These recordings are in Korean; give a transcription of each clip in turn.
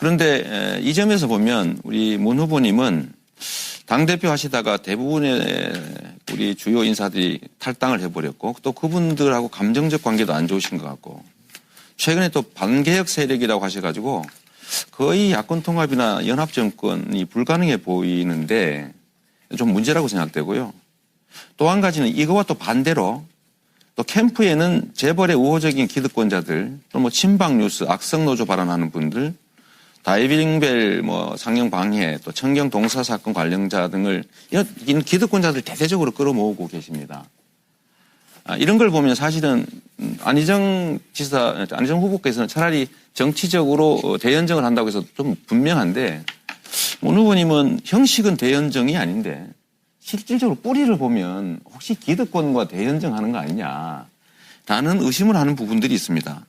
그런데 이 점에서 보면 우리 문 후보님은 당대표 하시다가 대부분의 우리 주요 인사들이 탈당을 해버렸고 또 그분들하고 감정적 관계도 안 좋으신 것 같고 최근에 또 반개혁 세력이라고 하셔가지고 거의 야권 통합이나 연합정권이 불가능해 보이는데 좀 문제라고 생각되고요. 또 한 가지는 이거와 또 반대로 또 캠프에는 재벌의 우호적인 기득권자들 또 뭐 친박 뉴스, 악성 노조 발언하는 분들 다이빙벨 상영 방해 또 청경 동사 사건 관련자 등을 이런 기득권자들 대대적으로 끌어모으고 계십니다. 이런 걸 보면 사실은 안희정 후보께서는 차라리 정치적으로 대연정을 한다고 해서 좀 분명한데 문 후보님은 형식은 대연정이 아닌데 실질적으로 뿌리를 보면 혹시 기득권과 대연정하는 거 아니냐라는 의심을 하는 부분들이 있습니다.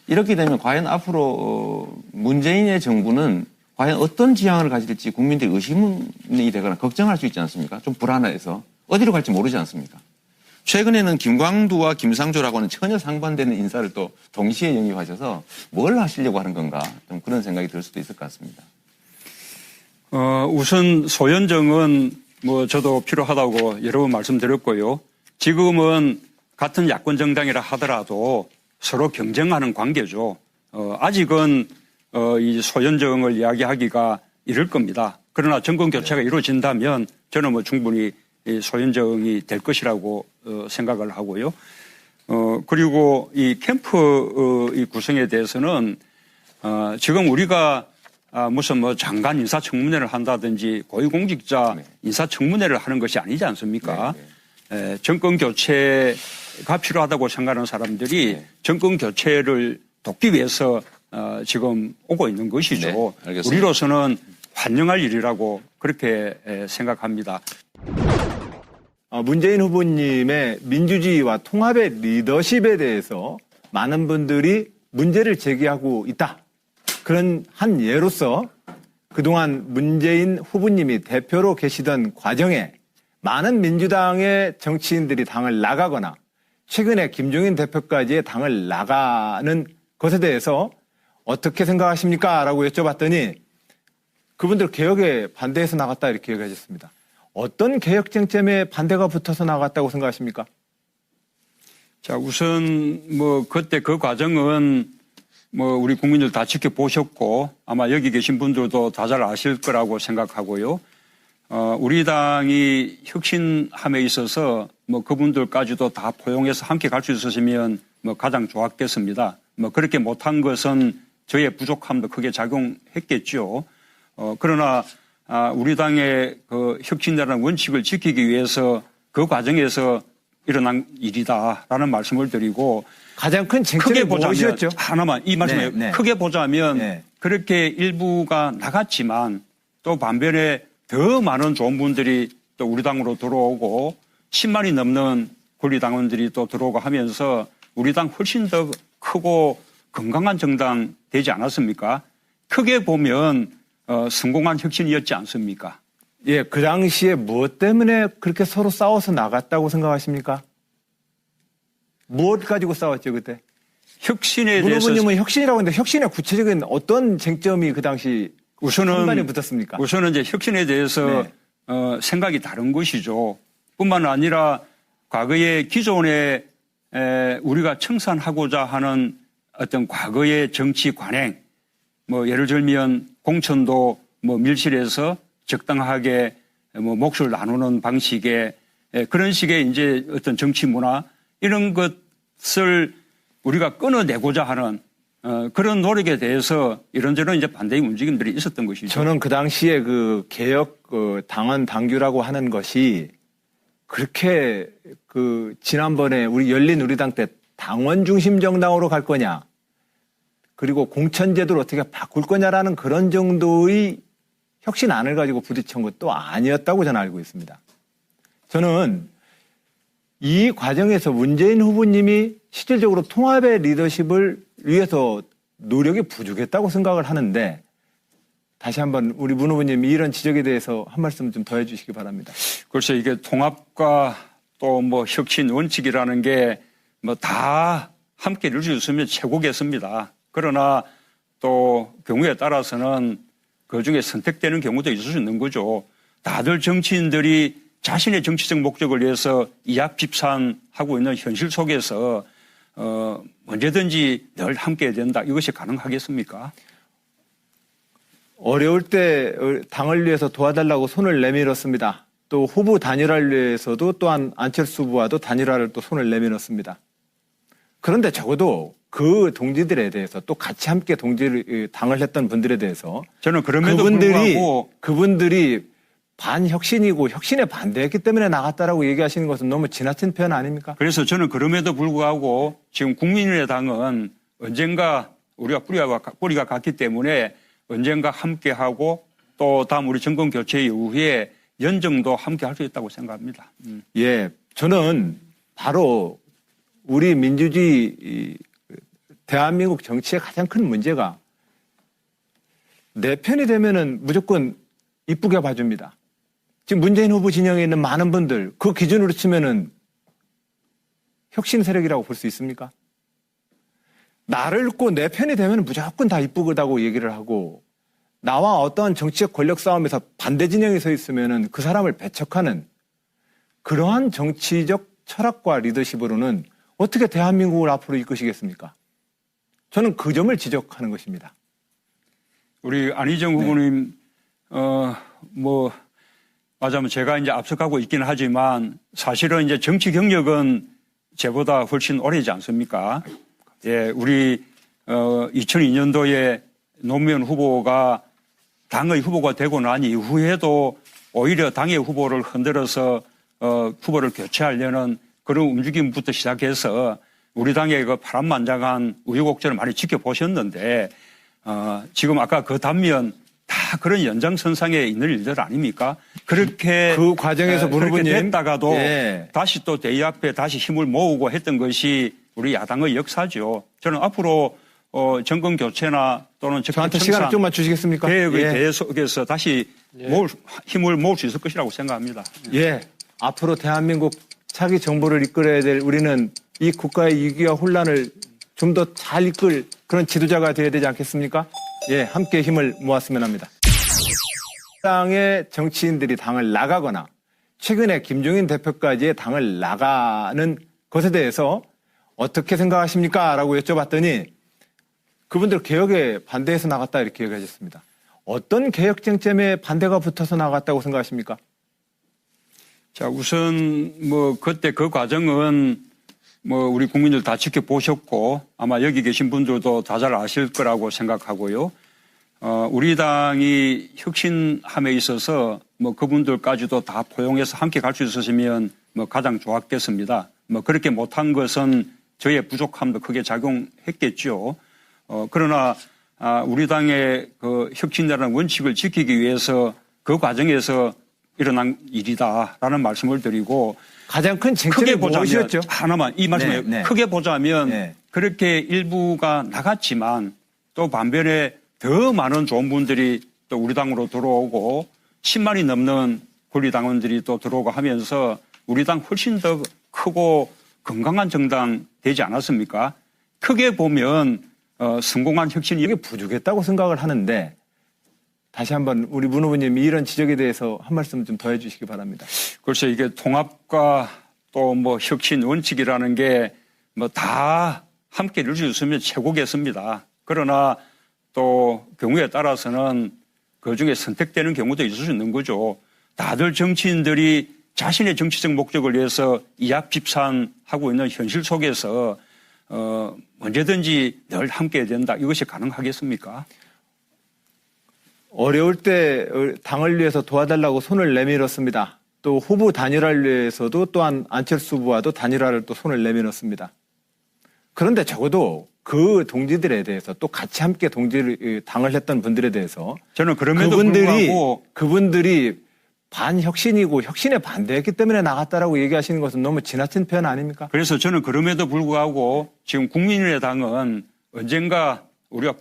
이렇게 되면 과연 앞으로 문재인의 정부는 과연 어떤 지향을 가질지 국민들이 의심이 되거나 걱정할 수 있지 않습니까? 좀 불안해서 어디로 갈지 모르지 않습니까? 최근에는 김광두와 김상조라고 하는 전혀 상반되는 인사를 또 동시에 영입하셔서 뭘 하시려고 하는 건가 좀 그런 생각이 들 수도 있을 것 같습니다. 우선 소연정은 저도 필요하다고 여러 번 말씀드렸고요. 지금은 같은 야권 정당이라 하더라도 서로 경쟁하는 관계죠. 아직은 이 소연정을 이야기하기가 이를 겁니다. 그러나 정권 교체가 이루어진다면 저는 충분히 소연정이 될 것이라고 생각을 하고요. 그리고 이 캠프 이 구성에 대해서는 지금 우리가 무슨 장관 인사청문회를 한다든지 고위공직자 인사청문회를 하는 것이 아니지 않습니까? 정권 교체가 필요하다고 생각하는 사람들이 정권 교체를 돕기 위해서 지금 오고 있는 것이죠. 네, 우리로서는 환영할 일이라고 그렇게 생각합니다. 문재인 후보님의 민주주의와 통합의 리더십에 대해서 많은 분들이 문제를 제기하고 있다. 그런 한 예로서 그동안 문재인 후보님이 대표로 계시던 과정에 많은 민주당의 정치인들이 당을 나가거나 최근에 김종인 대표까지의 당을 나가는 것에 대해서 어떻게 생각하십니까? 라고 여쭤봤더니 그분들 개혁에 반대해서 나갔다 이렇게 얘기하셨습니다. 어떤 개혁 쟁점에 반대가 붙어서 나갔다고 생각하십니까? 자, 우선 그때 그 과정은 우리 국민들 다 지켜보셨고 아마 여기 계신 분들도 다 잘 아실 거라고 생각하고요. 우리 당이 혁신함에 있어서 그분들까지도 다 포용해서 함께 갈 수 있었으면 가장 좋았겠습니다. 그렇게 못한 것은 저의 부족함도 크게 작용했겠죠. 그러나 우리 당의 그 혁신이라는 원칙을 지키기 위해서 그 과정에서 일어난 일이다라는 말씀을 드리고 가장 큰 쟁점이 무엇이었죠? 하나만 이 말씀에 크게 보자면 그렇게 일부가 나갔지만 또 반면에 더 많은 좋은 분들이 또 우리 당으로 들어오고 10만이 넘는 권리당원들이 또 들어오고 하면서 우리 당 훨씬 더 크고 건강한 정당 되지 않았습니까? 크게 보면 성공한 혁신이었지 않습니까? 예, 그 당시에 무엇 때문에 그렇게 서로 싸워서 나갔다고 생각하십니까? 무엇 가지고 싸웠죠, 그때? 혁신에 대해서. 문 후보님은 혁신이라고 했는데 혁신의 구체적인 어떤 쟁점이 그 당시 상반이 붙었습니까? 우선은 이제 혁신에 대해서 생각이 다른 것이죠. 뿐만 아니라 과거의 기존에 우리가 청산하고자 하는 어떤 과거의 정치 관행, 예를 들면 공천도 밀실에서 적당하게 몫을 나누는 방식의 그런 식의 이제 어떤 정치 문화 이런 것을 우리가 끊어내고자 하는 그런 노력에 대해서 이런저런 이제 반대의 움직임들이 있었던 것이죠. 저는 그 당시에 그 개혁 당원 당규라고 하는 것이 그렇게 지난번에 우리 열린 우리당 때 당원 중심 정당으로 갈 거냐 그리고 공천제도를 어떻게 바꿀 거냐라는 그런 정도의 혁신안을 가지고 부딪힌 것도 아니었다고 저는 알고 있습니다. 저는 이 과정에서 문재인 후보님이 실질적으로 통합의 리더십을 위해서 노력이 부족했다고 생각을 하는데 다시 한번 우리 문 후보님 이런 지적에 대해서 한 말씀 좀 더 해주시기 바랍니다. 글쎄 이게 통합과 또 혁신 원칙이라는 게 다 함께 이룰 수 있으면 최고겠습니다. 그러나 또 경우에 따라서는 그중에 선택되는 경우도 있을 수 있는 거죠. 다들 정치인들이 자신의 정치적 목적을 위해서 이합집산하고 있는 현실 속에서 언제든지 늘 함께해야 된다. 이것이 가능하겠습니까? 어려울 때 당을 위해서 도와달라고 손을 내밀었습니다. 또 후보 단일화를 위해서도 또한 안철수 후보와도 단일화를 또 손을 내밀었습니다. 그런데 적어도 그 동지들에 대해서 또 같이 함께 당을 했던 분들에 대해서 저는 그럼에도 불구하고 그분들이 반혁신이고 혁신에 반대했기 때문에 나갔다라고 얘기하시는 것은 너무 지나친 표현 아닙니까? 그래서 저는 그럼에도 불구하고 지금 국민의당은 언젠가 우리가 뿌리가 같기 때문에 언젠가 함께하고 또 다음 우리 정권 교체 이후에 연정도 함께 할 수 있다고 생각합니다. 예, 저는 바로 우리 민주주의 대한민국 정치의 가장 큰 문제가 내 편이 되면은 무조건 이쁘게 봐줍니다. 지금 문재인 후보 진영에 있는 많은 분들 그 기준으로 치면은 혁신 세력이라고 볼 수 있습니까? 나를 꼭 내 편이 되면 무조건 다 이쁘다고 얘기를 하고 나와 어떠한 정치적 권력 싸움에서 반대 진영에 서 있으면은 그 사람을 배척하는 그러한 정치적 철학과 리더십으로는 어떻게 대한민국을 앞으로 이끄시겠습니까? 저는 그 점을 지적하는 것입니다. 우리 안희정 후보님, 맞아면 제가 이제 앞서가고 있기는 하지만 사실은 이제 정치 경력은 제보다 훨씬 오래지 않습니까? 예, 우리 2002년도에 노무현 후보가 당의 후보가 되고 난 이후에도 오히려 당의 후보를 흔들어서 후보를 교체하려는 그런 움직임부터 시작해서 우리 당의 그 파란만장한 우여곡절을 많이 지켜보셨는데 지금 아까 그 단면 다 그런 연장선상에 있는 일들 아닙니까? 그렇게 그 과정에서 그렇게 문후보님 됐다가도 예. 다시 또 대의 앞에 다시 힘을 모으고 했던 것이 우리 야당의 역사죠. 저는 앞으로 정권 교체나 또는 저한테 시간을 좀만 주시겠습니까? 개혁의 예. 대회 속에서 다시 힘을 모을 수 있을 것이라고 생각합니다. 예, 앞으로 대한민국 차기 정부를 이끌어야 될 우리는 이 국가의 위기와 혼란을 좀 더 잘 이끌 그런 지도자가 되어야 되지 않겠습니까? 예, 함께 힘을 모았으면 합니다. 당의 정치인들이 당을 나가거나 최근에 김종인 대표까지의 당을 나가는 것에 대해서 어떻게 생각하십니까? 라고 여쭤봤더니 그분들 개혁에 반대해서 나갔다 이렇게 얘기하셨습니다. 어떤 개혁 쟁점에 반대가 붙어서 나갔다고 생각하십니까? 자, 우선 그때 그 과정은 우리 국민들 다 지켜보셨고 아마 여기 계신 분들도 다 잘 아실 거라고 생각하고요. 우리 당이 혁신함에 있어서 그분들까지도 다 포용해서 함께 갈 수 있었으면 가장 좋았겠습니다. 그렇게 못한 것은 저의 부족함도 크게 작용했겠죠. 그러나 우리 당의 그 혁신이라는 원칙을 지키기 위해서 그 과정에서 일어난 일이다라는 말씀을 드리고 가장 큰 쟁점이 무엇이었죠? 하나만 이 말씀에 네. 크게 보자면 네. 그렇게 일부가 나갔지만 또 반면에 더 많은 좋은 분들이 또 우리 당으로 들어오고 10만이 넘는 권리당원들이 또 들어오고 하면서 우리 당 훨씬 더 크고 건강한 정당 되지 않았습니까? 크게 보면 성공한 혁신이 이게 부족했다고 생각을 하는데 다시 한번 우리 문 후보님이 이런 지적에 대해서 한 말씀 좀 더 해주시기 바랍니다. 글쎄 이게 통합과 또 혁신 원칙이라는 게 다 함께 이룰 수 있으면 최고겠습니다. 그러나 또 경우에 따라서는 그 중에 선택되는 경우도 있을 수 있는 거죠. 다들 정치인들이 자신의 정치적 목적을 위해서 이합집산하고 있는 현실 속에서 언제든지 늘 함께해야 된다. 이것이 가능하겠습니까? 어려울 때 당을 위해서 도와달라고 손을 내밀었습니다. 또 후보 단일화를 위해서도 또한 안철수 후보와도 단일화를 또 손을 내밀었습니다. 그런데 적어도 그 동지들에 대해서 또 같이 함께 당을 했던 분들에 대해서 저는 그럼에도 불구하고 그분들이 반혁신이고 혁신에 반대했기 때문에 나갔다라고 얘기하시는 것은 너무 지나친 표현 아닙니까? 그래서 저는 그럼에도 불구하고 지금 국민의당은 언젠가 우리가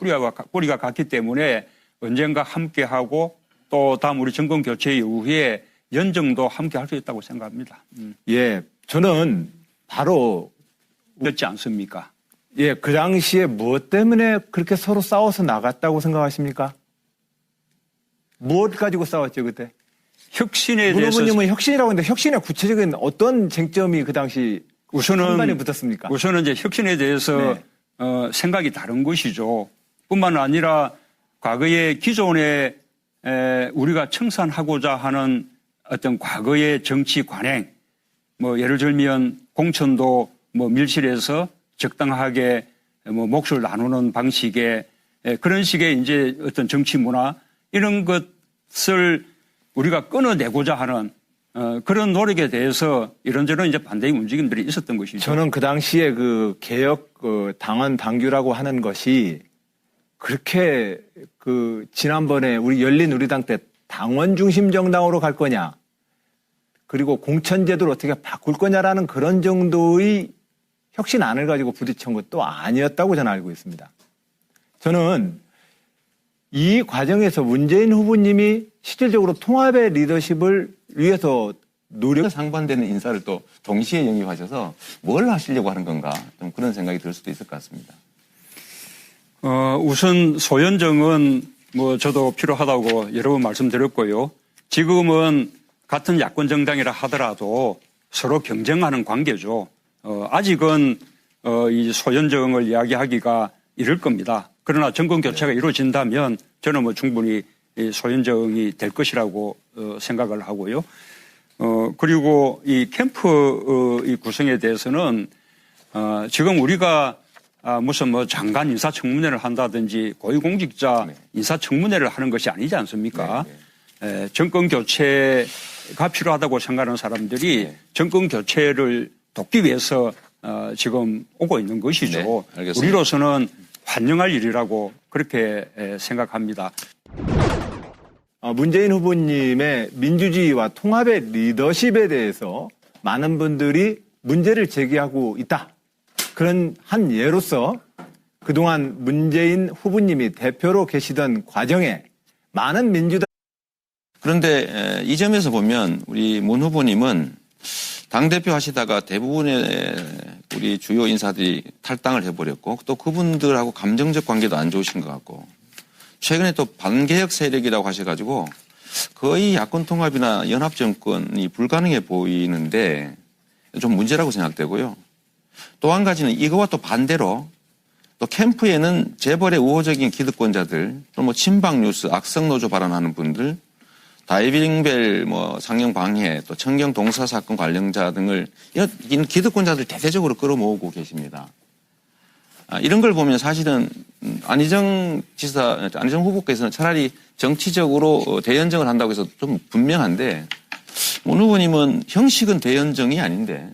뿌리가 같기 때문에 언젠가 함께하고 또 다음 우리 정권 교체 이후에 연정도 함께 할 수 있다고 생각합니다. 예, 저는 바로 그렇지 않습니까? 예, 그 당시에 무엇 때문에 그렇게 서로 싸워서 나갔다고 생각하십니까? 무엇 가지고 싸웠죠, 그때? 혁신에 문 대해서 후보님은 혁신이라고 했는데 혁신의 구체적인 어떤 쟁점이 그 당시 선반에 붙었습니까? 우선은 이제 혁신에 대해서 네. 생각이 다른 것이죠. 뿐만 아니라 과거의 기존에 우리가 청산하고자 하는 어떤 과거의 정치 관행, 뭐 예를 들면 공천도 뭐 밀실에서 적당하게 뭐 몫을 나누는 방식의 그런 식의 이제 어떤 정치 문화 이런 것을 우리가 끊어내고자 하는 그런 노력에 대해서 이런저런 이제 반대의 움직임들이 있었던 것이죠. 저는 그 당시에 그 개혁 당원 당규라고 하는 것이 그렇게 그 지난번에 우리 열린우리당 때 당원 중심 정당으로 갈 거냐 그리고 공천제도를 어떻게 바꿀 거냐라는 그런 정도의 혁신안을 가지고 부딪힌 것도 아니었다고 저는 알고 있습니다. 저는 이 과정에서 문재인 후보님이 실질적으로 통합의 리더십을 위해서 노력 상반되는 인사를 또 동시에 영입하셔서 뭘 하시려고 하는 건가 좀 그런 생각이 들 수도 있을 것 같습니다. 우선 소연정은 뭐 저도 필요하다고 여러 번 말씀드렸고요. 지금은 같은 야권 정당이라 하더라도 서로 경쟁하는 관계죠. 아직은 이 소연정을 이야기하기가 이를 겁니다. 그러나 정권 교체가 이루어진다면 저는 뭐 충분히 소연정이 될 것이라고 생각을 하고요. 그리고 이 캠프 이 구성에 대해서는 지금 우리가 무슨 뭐 장관 인사청문회를 한다든지 고위공직자 인사청문회를 하는 것이 아니지 않습니까? 정권 교체가 필요하다고 생각하는 사람들이 정권 교체를 돕기 위해서 지금 오고 있는 것이죠. 알겠습니다. 우리로서는 환영할 일이라고 그렇게 생각합니다. 문재인 후보님의 민주주의와 통합의 리더십에 대해서 많은 분들이 문제를 제기하고 있다. 그런 한 예로서 그동안 문재인 후보님이 대표로 계시던 과정에 많은 민주당 그런데 이 점에서 보면 우리 문 후보님은 당대표 하시다가 대부분의 우리 주요 인사들이 탈당을 해버렸고 또 그분들하고 감정적 관계도 안 좋으신 것 같고 최근에 또 반개혁 세력이라고 하셔가지고 거의 야권 통합이나 연합 정권이 불가능해 보이는데 좀 문제라고 생각되고요. 또 한 가지는 이거와 또 반대로 또 캠프에는 재벌의 우호적인 기득권자들 또 뭐 친박 뉴스, 악성 노조 발언하는 분들 다이빙벨 뭐 상영 방해 또 청경 동사 사건 관련자 등을 이런 기득권자들 대대적으로 끌어모으고 계십니다. 이런 걸 보면 사실은 안희정 후보께서는 차라리 정치적으로 대연정을 한다고 해서 좀 분명한데 문 후보님은 형식은 대연정이 아닌데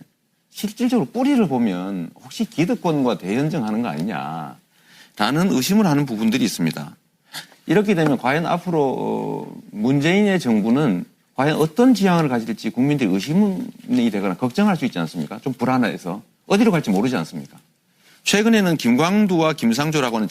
실질적으로 뿌리를 보면 혹시 기득권과 대연정하는 거 아니냐 라는 의심을 하는 부분들이 있습니다. 이렇게 되면 과연 앞으로 문재인의 정부는 과연 어떤 지향을 가질지 국민들이 의심이 되거나 걱정할 수 있지 않습니까? 좀 불안해서 어디로 갈지 모르지 않습니까? 최근에는 김광두와 김상조라고 하는